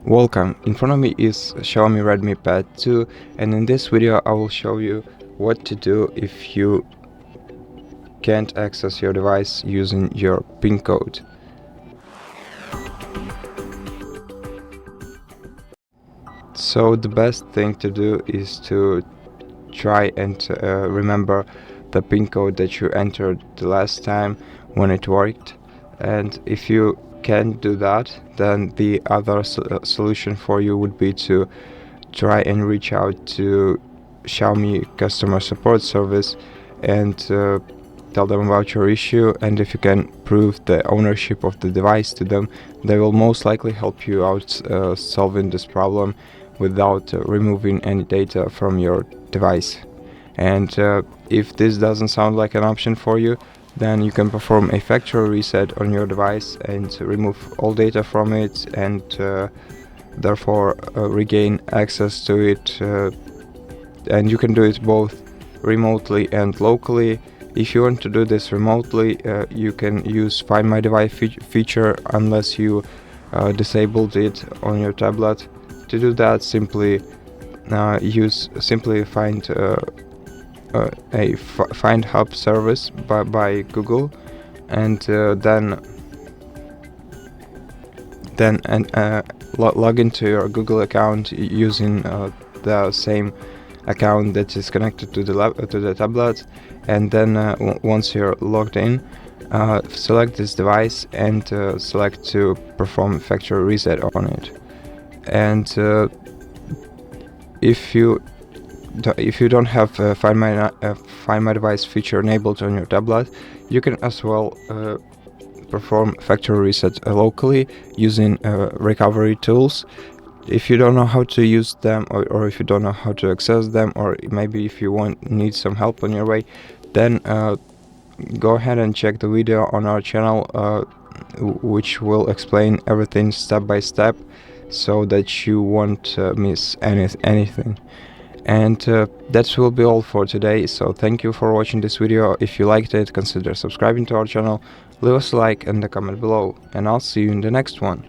Welcome, in front of me is Xiaomi REDMI Pad 2, and in this video I will show you what to do if you can't access your device using your PIN code. So the best thing to do is to try and remember the PIN code that you entered the last time when it worked, and if you can't do that, then the other solution for you would be to try and reach out to Xiaomi customer support service and tell them about your issue, and if you can prove the ownership of the device to them, they will most likely help you out solving this problem without removing any data from your device. And if this doesn't sound like an option for you, then you can perform a factory reset on your device and remove all data from it, and therefore regain access to it. And you can do it both remotely and locally. If you want to do this remotely, you can use Find My Device feature unless you disabled it on your tablet. To do that, simply find a Find Hub service by Google, and then log into your Google account using the same account that is connected to the tablet, and then once you're logged in, select this device and select to perform factory reset on it. And if you don't have Find My Device feature enabled on your tablet, you can as well perform factory reset locally using recovery tools. If you don't know how to use them, or if you don't know how to access them, or maybe if you need some help on your way, then go ahead and check the video on our channel, which will explain everything step by step, so that you won't miss anything. And that will be all for today, so thank you for watching this video. If you liked it, consider subscribing to our channel, leave us a like and a comment below, and I'll see you in the next one.